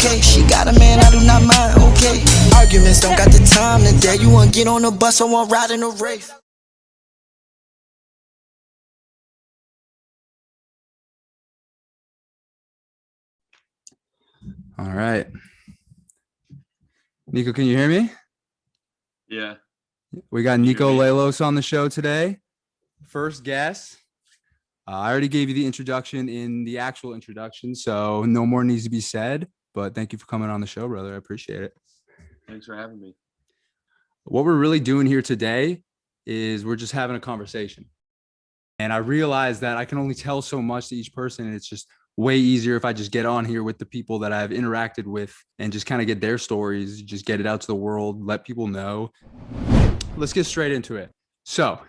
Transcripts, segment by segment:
okay. She got a man, I do not mind, okay. Arguments don't got the time today. You wanna get on the bus, I want ride in the race. All right. Niko, can you hear me? Yeah. We got Niko Lalos on the show today. First guest. I already gave you the introduction in the actual introduction, so no more needs to be said. But thank you for coming on the show, brother. I appreciate it. Thanks for having me. What we're really doing here today is we're just having a conversation. And I realize that I can only tell so much to each person. And it's just way easier if I just get on here with the people that I've interacted with and just kind of get their stories, just get it out to the world, let people know. Let's get straight into it. So,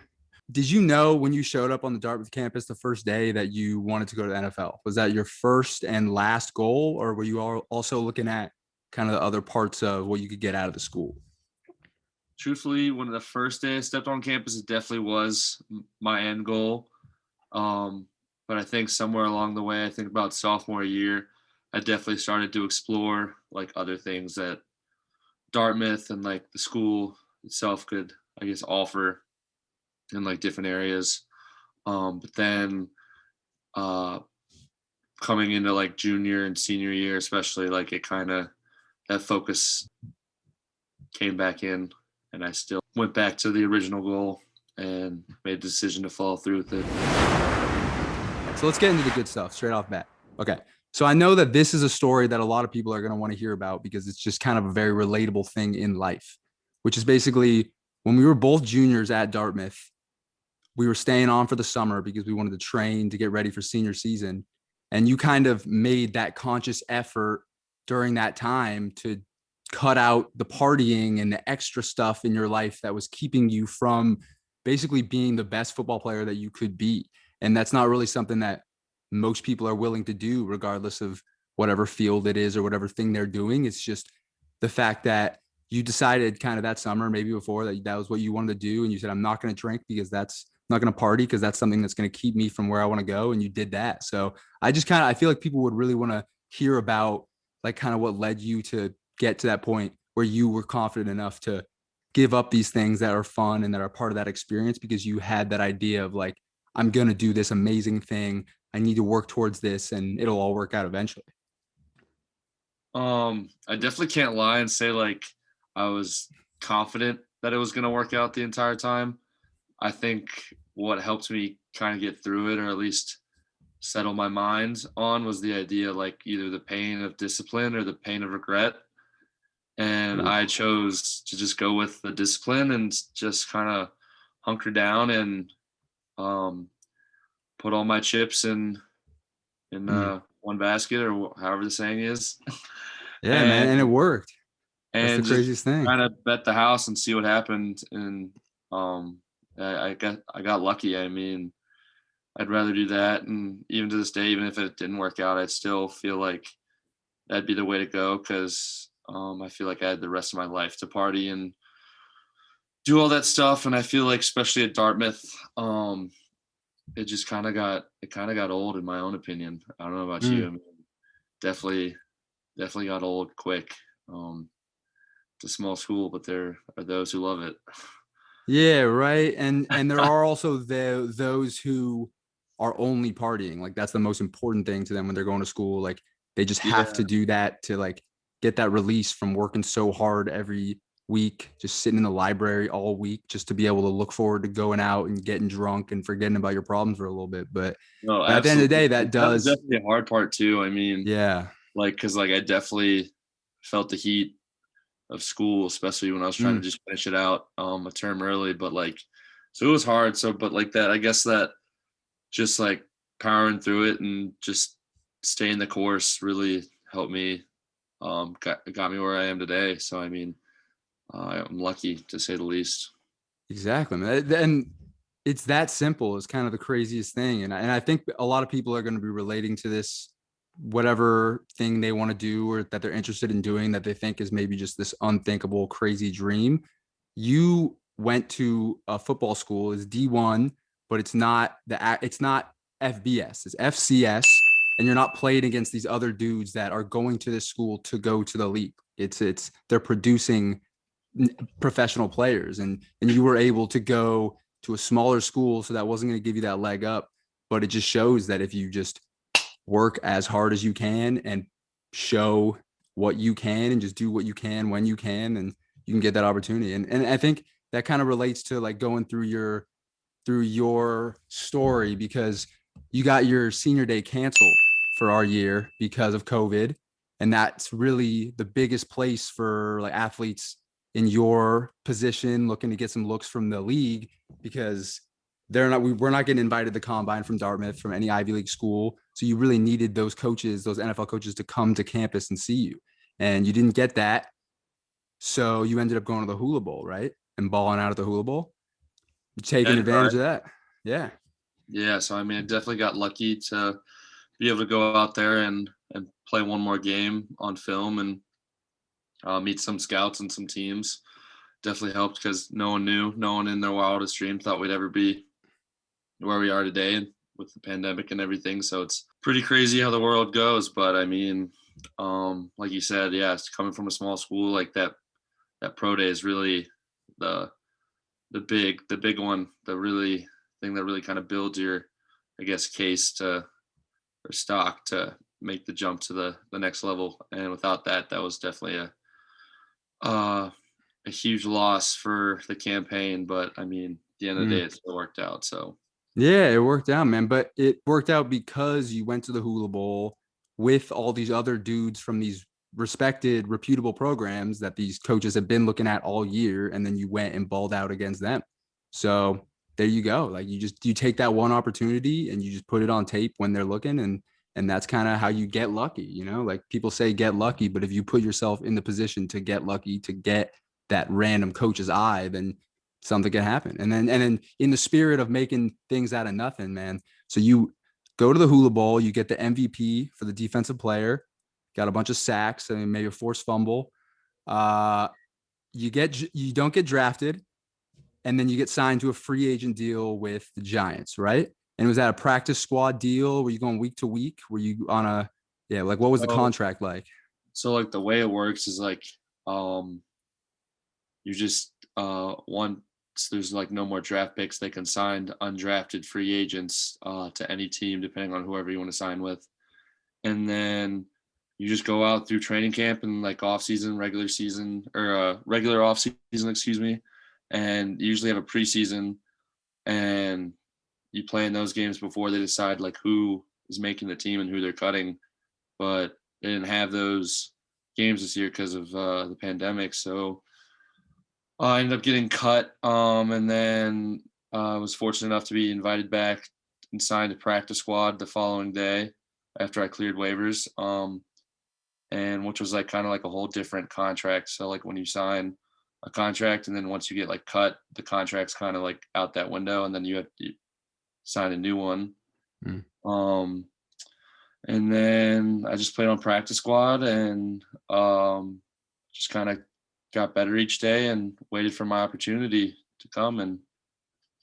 did you know when you showed up on the Dartmouth campus the first day that you wanted to go to the NFL? Was that your first and last goal, or were you also looking at kind of the other parts of what you could get out of the school? Truthfully, one of the first day I stepped on campus, it definitely was my end goal. But I think somewhere along the way, I think about sophomore year, I definitely started to explore like other things that Dartmouth and like the school itself could, I guess, offer in like different areas. But then coming into like junior and senior year, especially, like it kind of, that focus came back in, and I still went back to the original goal and made a decision to follow through with it. So let's get into the good stuff straight off bat. Okay. So I know that this is a story that a lot of people are going to want to hear about because it's just kind of a very relatable thing in life, which is basically when we were both juniors at Dartmouth, we were staying on for the summer because we wanted to train to get ready for senior season. And you kind of made that conscious effort during that time to cut out the partying and the extra stuff in your life that was keeping you from basically being the best football player that you could be. And that's not really something that most people are willing to do, regardless of whatever field it is or whatever thing they're doing. It's just the fact that you decided kind of that summer, maybe before, that was what you wanted to do. And you said, I'm not going to drink because that's not going to party because that's something that's going to keep me from where I want to go. And you did that. So I feel like people would really want to hear about like kind of what led you to get to that point where you were confident enough to give up these things that are fun and that are part of that experience because you had that idea of like, I'm going to do this amazing thing. I need to work towards this and it'll all work out eventually. I definitely can't lie and say like I was confident that it was going to work out the entire time. I think what helped me kind of get through it, or at least settle my mind on, was the idea like either the pain of discipline or the pain of regret. And I chose to just go with the discipline and just kind of hunker down and put all my chips in one basket, or however the saying is. Yeah, man, and it worked. That's And the craziest thing. Kind of bet the house and see what happened. And I got lucky. I mean, I'd rather do that. And even to this day, even if it didn't work out, I'd still feel like that'd be the way to go, because I feel like I had the rest of my life to party and do all that stuff. And I feel like, especially at Dartmouth, it just kind of got old, in my own opinion. I don't know about you. I mean, definitely got old quick. It's a small school, but there are those who love it. Yeah, right. And there are also those who are only partying. Like that's the most important thing to them when they're going to school. Like they just have to do that to like get that release from working so hard every week, just sitting in the library all week, just to be able to look forward to going out and getting drunk and forgetting about your problems for a little bit. But at the end of the day, that was definitely a hard part too. I mean, yeah, like, cause like I definitely felt the heat of school, especially when I was trying to just finish it out a term early. But like, so it was hard. So, but like that, I guess that just like powering through it and just staying the course really helped me, got me where I am today. So, I mean, I'm lucky, to say the least. Exactly, man. And it's that simple. It's kind of the craziest thing. And I think a lot of people are going to be relating to this, whatever thing they want to do or that they're interested in doing that they think is maybe just this unthinkable, crazy dream. You went to a football school, is D1, but it's not FBS, it's FCS. and you're not playing against these other dudes that are going to this school to go to the league. It's they're producing professional players, and you were able to go to a smaller school, so that wasn't going to give you that leg up. But it just shows that if you just work as hard as you can and show what you can and just do what you can when you can, and you can get that opportunity. And I think that kind of relates to like going through your story, because you got your senior day canceled for our year because of COVID. And that's really the biggest place for like athletes in your position looking to get some looks from the league, because we're not getting invited to the combine from Dartmouth, from any Ivy League school. So you really needed those coaches, those NFL coaches, to come to campus and see you. And you didn't get that. So you ended up going to the Hula Bowl, right? And balling out at the Hula Bowl, taking advantage of that. Yeah. Yeah. So, I mean, I definitely got lucky to be able to go out there and play one more game on film and meet some scouts and some teams. Definitely helped because no one in their wildest dream thought we'd ever be where we are today with the pandemic and everything. So it's pretty crazy how the world goes. But I mean, like you said, yeah, it's coming from a small school like that. That pro day is really the big one, the really thing that really kind of builds your, I guess, case to or stock to make the jump to the next level. And without that, that was definitely a huge loss for the campaign. But I mean, at the end of the day, it still worked out. So yeah, it worked out, man. But it worked out because you went to the Hula Bowl with all these other dudes from these respected, reputable programs that these coaches have been looking at all year, and then you went and balled out against them. So there you go. Like you take that one opportunity and you just put it on tape when they're looking, and that's kind of how you get lucky. You know, like people say get lucky, but if you put yourself in the position to get lucky, to get that random coach's eye, then something can happen. And then in the spirit of making things out of nothing, man. So you go to the Hula Bowl, you get the MVP for the defensive player, got a bunch of sacks and maybe a forced fumble. You don't get drafted, and then you get signed to a free agent deal with the Giants, right? And was that a practice squad deal? Were you going week to week? Were you on a like what was the contract like? So like the way it works is like you just once there's like no more draft picks, they can sign undrafted free agents to any team depending on whoever you want to sign with. And then you just go out through training camp and like off season, regular season, or regular off season, excuse me. And you usually have a preseason, and you play in those games before they decide like who is making the team and who they're cutting. But they didn't have those games this year because of the pandemic. So I ended up getting cut, and then I was fortunate enough to be invited back and signed to practice squad the following day after I cleared waivers, and which was like kind of like a whole different contract. So like when you sign a contract and then once you get like cut, the contract's kind of like out that window, and then you have to sign a new one. And then I just played on practice squad and just kind of got better each day and waited for my opportunity to come. And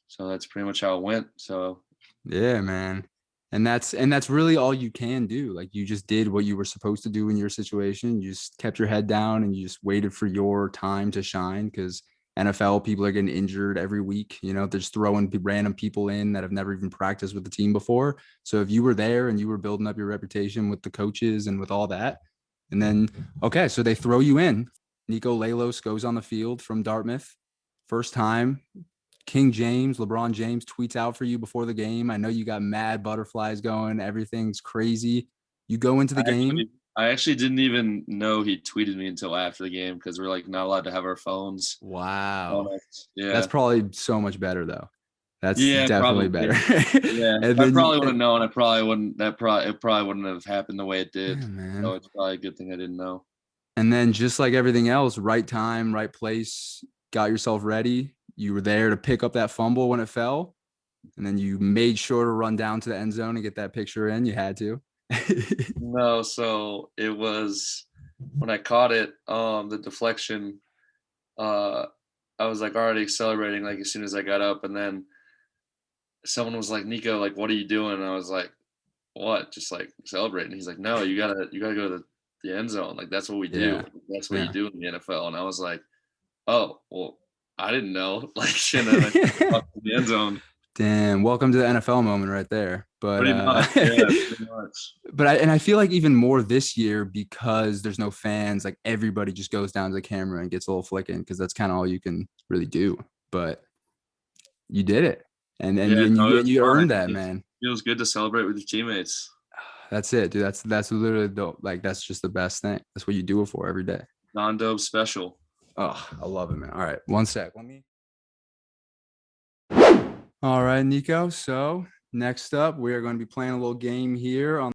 so that's pretty much how it went. So yeah, man. And that's really all you can do. Like you just did what you were supposed to do in your situation. You just kept your head down and you just waited for your time to shine, because NFL people are getting injured every week. You know, they're just throwing random people in that have never even practiced with the team before. So if you were there and you were building up your reputation with the coaches and with all that, and then, okay, so they throw you in. Niko Lalos goes on the field from Dartmouth. First time. King James, LeBron James tweets out for you before the game. I know you got mad butterflies going. Everything's crazy. You go into the game. I actually didn't even know he tweeted me until after the game because we're like not allowed to have our phones. Wow. Yeah. That's probably so much better though. That's probably. definitely better. Yeah. I probably would have known. It probably wouldn't have happened the way it did. Yeah, man. So it's probably a good thing I didn't know. And then just like everything else, right time, right place, got yourself ready. You were there to pick up that fumble when it fell. And then you made sure to run down to the end zone and get that picture in. You had to. No, so it was when I caught it, the deflection, I was like already accelerating like as soon as I got up, and then someone was like, Niko, like, what are you doing? And I was like, what? Just like celebrating. He's like, no, you gotta go to the end zone. Like that's what we do. Yeah. That's what you Yeah. do in the NFL. And I was like, oh, well, I didn't know. Like, shouldn't have walked to the end zone. Damn, welcome to the NFL moment right there. But Pretty much, yeah, pretty much. but I feel like even more this year because there's no fans, like everybody just goes down to the camera and gets a little flicking because that's kind of all you can really do. But you did it. And Yeah, no, it was you fun. earned that, man. It feels good to celebrate with your teammates. That's it, dude. That's literally like that's just the best thing. That's what you do it for every day. Non-dope special. Oh, I love it, man. All right, one sec. Let me. All right, Nico. So next up, we are going to be playing a little game here on